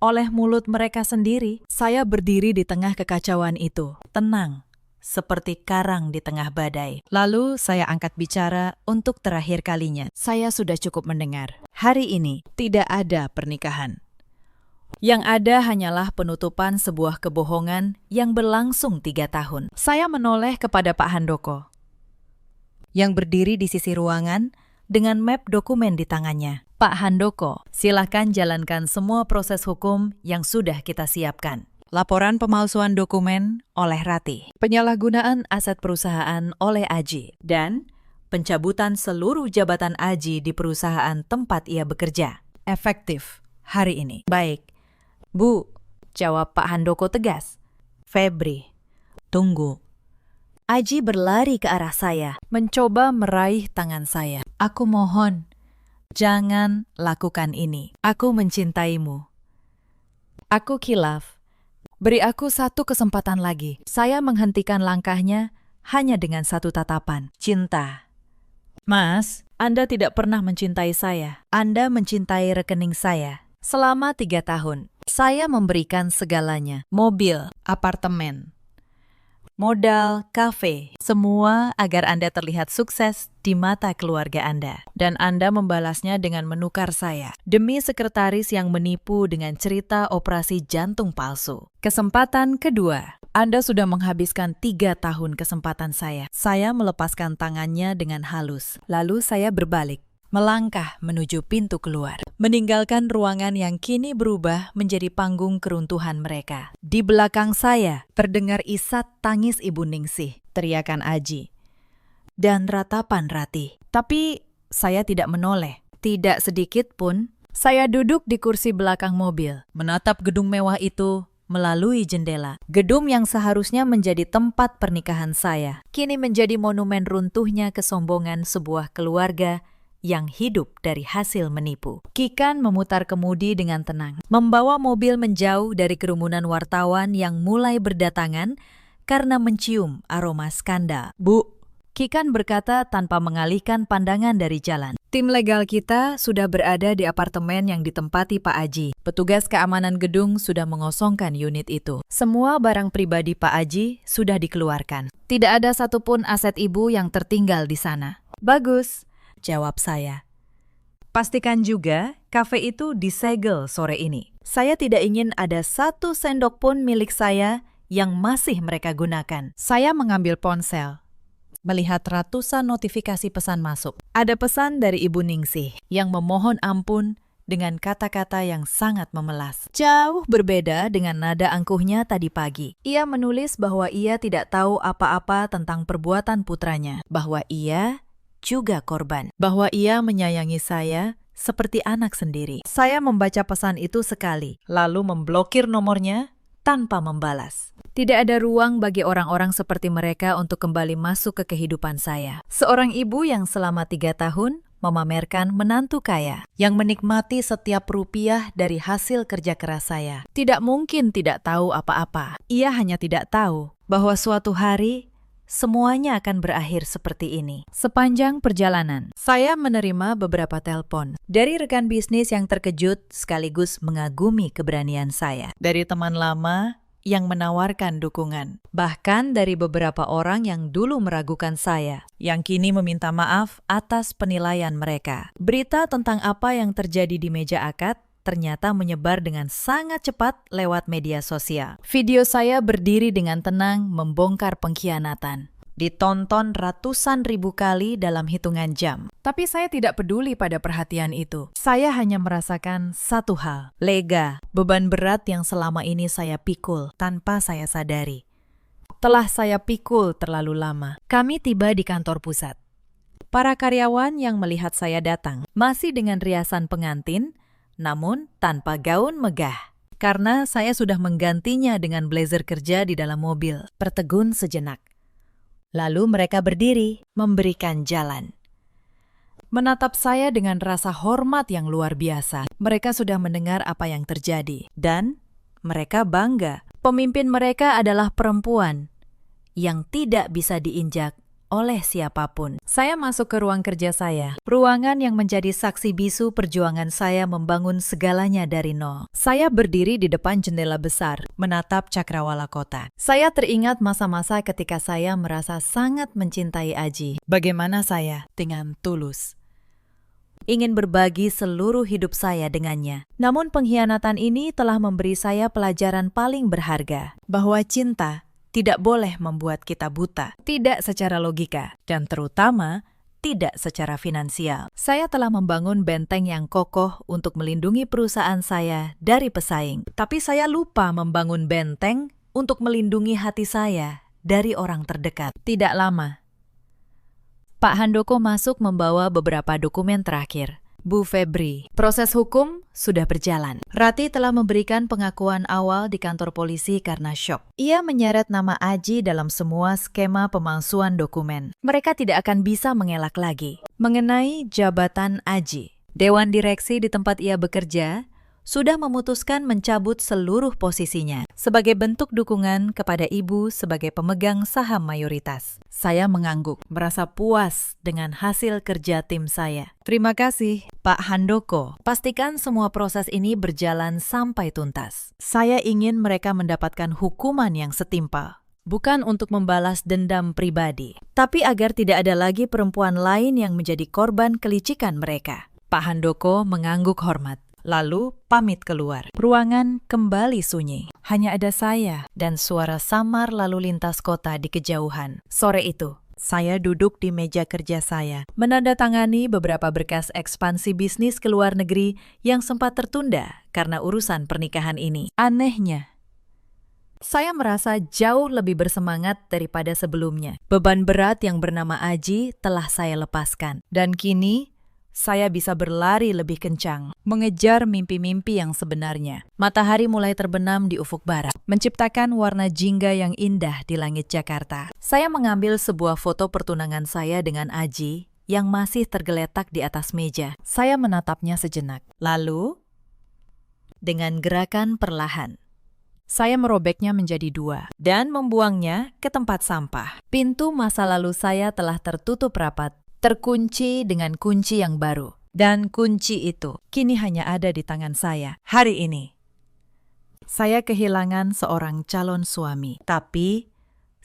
oleh mulut mereka sendiri. Saya berdiri di tengah kekacauan itu, tenang, seperti karang di tengah badai. Lalu saya angkat bicara untuk terakhir kalinya. Saya sudah cukup mendengar. Hari ini tidak ada pernikahan. Yang ada hanyalah penutupan sebuah kebohongan yang berlangsung 3 tahun. Saya menoleh kepada Pak Handoko, yang berdiri di sisi ruangan dengan map dokumen di tangannya. Pak Handoko, silakan jalankan semua proses hukum yang sudah kita siapkan. Laporan pemalsuan dokumen oleh Rati, penyalahgunaan aset perusahaan oleh Aji, dan pencabutan seluruh jabatan Aji di perusahaan tempat ia bekerja. Efektif hari ini. Baik. Bu, jawab Pak Handoko tegas. Febri, tunggu. Aji berlari ke arah saya, mencoba meraih tangan saya. Aku mohon, jangan lakukan ini. Aku mencintaimu. Aku khilaf. Beri aku satu kesempatan lagi. Saya menghentikan langkahnya hanya dengan satu tatapan. Cinta. Mas, Anda tidak pernah mencintai saya. Anda mencintai rekening saya. Selama 3 tahun, saya memberikan segalanya. Mobil, apartemen, modal, kafe, semua agar Anda terlihat sukses di mata keluarga Anda. Dan Anda membalasnya dengan menukar saya demi sekretaris yang menipu dengan cerita operasi jantung palsu. Kesempatan kedua. Anda sudah menghabiskan 3 tahun kesempatan saya. Saya melepaskan tangannya dengan halus. Lalu saya berbalik, melangkah menuju pintu keluar, meninggalkan ruangan yang kini berubah menjadi panggung keruntuhan mereka. Di belakang saya terdengar isak tangis Ibu Ningsih, teriakan Aji, dan ratapan Rati. Tapi saya tidak menoleh, tidak sedikit pun. Saya duduk di kursi belakang mobil, menatap gedung mewah itu melalui jendela. Gedung yang seharusnya menjadi tempat pernikahan saya, kini menjadi monumen runtuhnya kesombongan sebuah keluarga yang hidup dari hasil menipu. Kikan memutar kemudi dengan tenang, membawa mobil menjauh dari kerumunan wartawan yang mulai berdatangan karena mencium aroma skandal. Bu, Kikan berkata tanpa mengalihkan pandangan dari jalan. Tim legal kita sudah berada di apartemen yang ditempati Pak Aji. Petugas keamanan gedung sudah mengosongkan unit itu. Semua barang pribadi Pak Aji sudah dikeluarkan. Tidak ada satupun aset ibu yang tertinggal di sana. Bagus, jawab saya. Pastikan juga kafe itu disegel sore ini. Saya tidak ingin ada satu sendok pun milik saya yang masih mereka gunakan. Saya mengambil ponsel, melihat ratusan notifikasi pesan masuk. Ada pesan dari Ibu Ningsih yang memohon ampun dengan kata-kata yang sangat memelas. Jauh berbeda dengan nada angkuhnya tadi pagi. Ia menulis bahwa ia tidak tahu apa-apa tentang perbuatan putranya, bahwa ia juga korban, bahwa ia menyayangi saya seperti anak sendiri. Saya membaca pesan itu sekali, lalu memblokir nomornya tanpa membalas. Tidak ada ruang bagi orang-orang seperti mereka untuk kembali masuk ke kehidupan saya. Seorang ibu yang selama 3 tahun memamerkan menantu kaya, yang menikmati setiap rupiah dari hasil kerja keras saya. Tidak mungkin tidak tahu apa-apa. Ia hanya tidak tahu bahwa suatu hari semuanya akan berakhir seperti ini. Sepanjang perjalanan, saya menerima beberapa telepon dari rekan bisnis yang terkejut sekaligus mengagumi keberanian saya. Dari teman lama yang menawarkan dukungan. Bahkan dari beberapa orang yang dulu meragukan saya, yang kini meminta maaf atas penilaian mereka. Berita tentang apa yang terjadi di meja akad ternyata menyebar dengan sangat cepat lewat media sosial. Video saya berdiri dengan tenang membongkar pengkhianatan. Ditonton ratusan ribu kali dalam hitungan jam. Tapi saya tidak peduli pada perhatian itu. Saya hanya merasakan satu hal, lega, beban berat yang selama ini saya pikul tanpa saya sadari. Telah saya pikul terlalu lama. Kami tiba di kantor pusat. Para karyawan yang melihat saya datang, masih dengan riasan pengantin, namun tanpa gaun megah. Karena saya sudah menggantinya dengan blazer kerja di dalam mobil. Tertegun sejenak. Lalu mereka berdiri, memberikan jalan. Menatap saya dengan rasa hormat yang luar biasa. Mereka sudah mendengar apa yang terjadi. Dan mereka bangga. Pemimpin mereka adalah perempuan yang tidak bisa diinjak oleh siapapun. Saya masuk ke ruang kerja saya. Ruangan yang menjadi saksi bisu perjuangan saya membangun segalanya dari nol. Saya berdiri di depan jendela besar, menatap cakrawala kota. Saya teringat masa-masa ketika saya merasa sangat mencintai Aji. Bagaimana saya dengan tulus ingin berbagi seluruh hidup saya dengannya. Namun pengkhianatan ini telah memberi saya pelajaran paling berharga, bahwa cinta tidak boleh membuat kita buta, tidak secara logika, dan terutama tidak secara finansial. Saya telah membangun benteng yang kokoh untuk melindungi perusahaan saya dari pesaing, tapi saya lupa membangun benteng untuk melindungi hati saya dari orang terdekat. Tidak lama, Pak Handoko masuk membawa beberapa dokumen terakhir. Bu Febri, proses hukum sudah berjalan. Rati telah memberikan pengakuan awal di kantor polisi karena syok. Ia menyeret nama Aji dalam semua skema pemalsuan dokumen. Mereka tidak akan bisa mengelak lagi. Mengenai jabatan Aji, Dewan Direksi di tempat ia bekerja sudah memutuskan mencabut seluruh posisinya sebagai bentuk dukungan kepada ibu sebagai pemegang saham mayoritas. Saya mengangguk, merasa puas dengan hasil kerja tim saya. Terima kasih, Pak Handoko. Pastikan semua proses ini berjalan sampai tuntas. Saya ingin mereka mendapatkan hukuman yang setimpal. Bukan untuk membalas dendam pribadi, tapi agar tidak ada lagi perempuan lain yang menjadi korban kelicikan mereka. Pak Handoko mengangguk hormat. Lalu pamit keluar. Ruangan kembali sunyi. Hanya ada saya dan suara samar lalu lintas kota di kejauhan. Sore itu, saya duduk di meja kerja saya, menandatangani beberapa berkas ekspansi bisnis ke luar negeri yang sempat tertunda karena urusan pernikahan ini. Anehnya, saya merasa jauh lebih bersemangat daripada sebelumnya. Beban berat yang bernama Aji telah saya lepaskan. Dan kini, saya bisa berlari lebih kencang, mengejar mimpi-mimpi yang sebenarnya. Matahari mulai terbenam di ufuk barat, menciptakan warna jingga yang indah di langit Jakarta. Saya mengambil sebuah foto pertunangan saya dengan Aji yang masih tergeletak di atas meja. Saya menatapnya sejenak. Lalu, dengan gerakan perlahan, saya merobeknya menjadi dua dan membuangnya ke tempat sampah. Pintu masa lalu saya telah tertutup rapat, terkunci dengan kunci yang baru. Dan kunci itu kini hanya ada di tangan saya. Hari ini, saya kehilangan seorang calon suami. Tapi,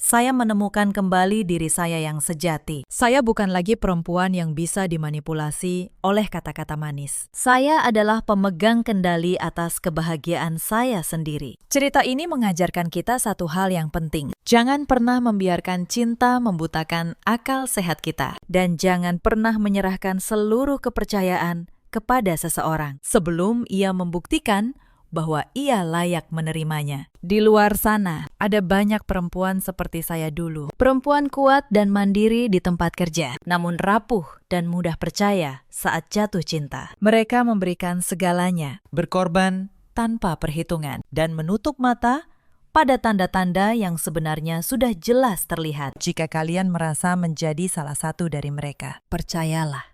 saya menemukan kembali diri saya yang sejati. Saya bukan lagi perempuan yang bisa dimanipulasi oleh kata-kata manis. Saya adalah pemegang kendali atas kebahagiaan saya sendiri. Cerita ini mengajarkan kita satu hal yang penting. Jangan pernah membiarkan cinta membutakan akal sehat kita. Dan jangan pernah menyerahkan seluruh kepercayaan kepada seseorang sebelum ia membuktikan bahwa ia layak menerimanya. Di luar sana, ada banyak perempuan seperti saya dulu. Perempuan kuat dan mandiri di tempat kerja, namun rapuh dan mudah percaya saat jatuh cinta. Mereka memberikan segalanya, berkorban tanpa perhitungan, dan menutup mata pada tanda-tanda yang sebenarnya sudah jelas terlihat. Jika kalian merasa menjadi salah satu dari mereka, percayalah.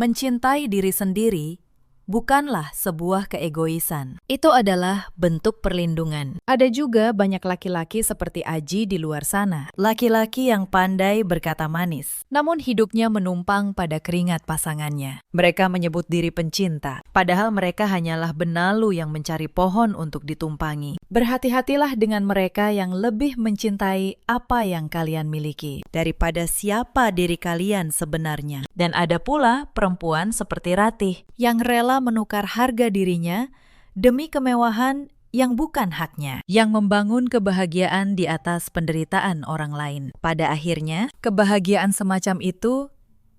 Mencintai diri sendiri bukanlah sebuah keegoisan. Itu adalah bentuk perlindungan. Ada juga banyak laki-laki seperti Aji di luar sana. Laki-laki yang pandai berkata manis, namun hidupnya menumpang pada keringat pasangannya. Mereka menyebut diri pencinta, padahal mereka hanyalah benalu yang mencari pohon untuk ditumpangi. Berhati-hatilah dengan mereka yang lebih mencintai apa yang kalian miliki daripada siapa diri kalian sebenarnya. Dan ada pula perempuan seperti Ratih yang rela menukar harga dirinya demi kemewahan yang bukan haknya, yang membangun kebahagiaan di atas penderitaan orang lain. Pada akhirnya, kebahagiaan semacam itu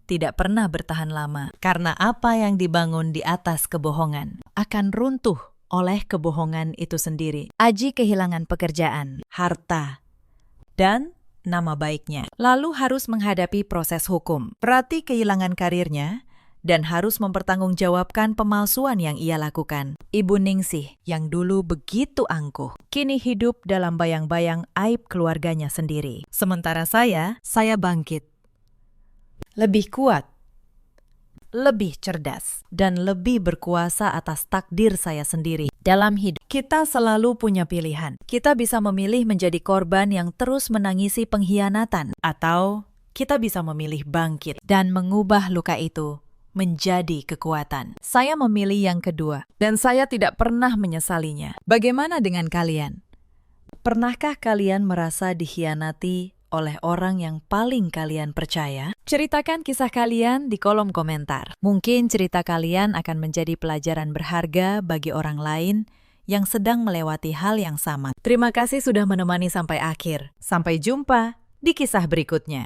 tidak pernah bertahan lama, karena apa yang dibangun di atas kebohongan akan runtuh oleh kebohongan itu sendiri. Aji kehilangan pekerjaan, harta, dan nama baiknya, lalu harus menghadapi proses hukum. Rati kehilangan karirnya dan harus mempertanggungjawabkan pemalsuan yang ia lakukan. Ibu Ningsih yang dulu begitu angkuh, kini hidup dalam bayang-bayang aib keluarganya sendiri. Sementara saya bangkit. Lebih kuat, lebih cerdas, dan lebih berkuasa atas takdir saya sendiri. Dalam hidup, kita selalu punya pilihan. Kita bisa memilih menjadi korban yang terus menangisi pengkhianatan, atau kita bisa memilih bangkit dan mengubah luka itu menjadi kekuatan. Saya memilih yang kedua, dan saya tidak pernah menyesalinya. Bagaimana dengan kalian? Pernahkah kalian merasa dikhianati oleh orang yang paling kalian percaya? Ceritakan kisah kalian di kolom komentar. Mungkin cerita kalian akan menjadi pelajaran berharga bagi orang lain yang sedang melewati hal yang sama. Terima kasih sudah menemani sampai akhir. Sampai jumpa di kisah berikutnya.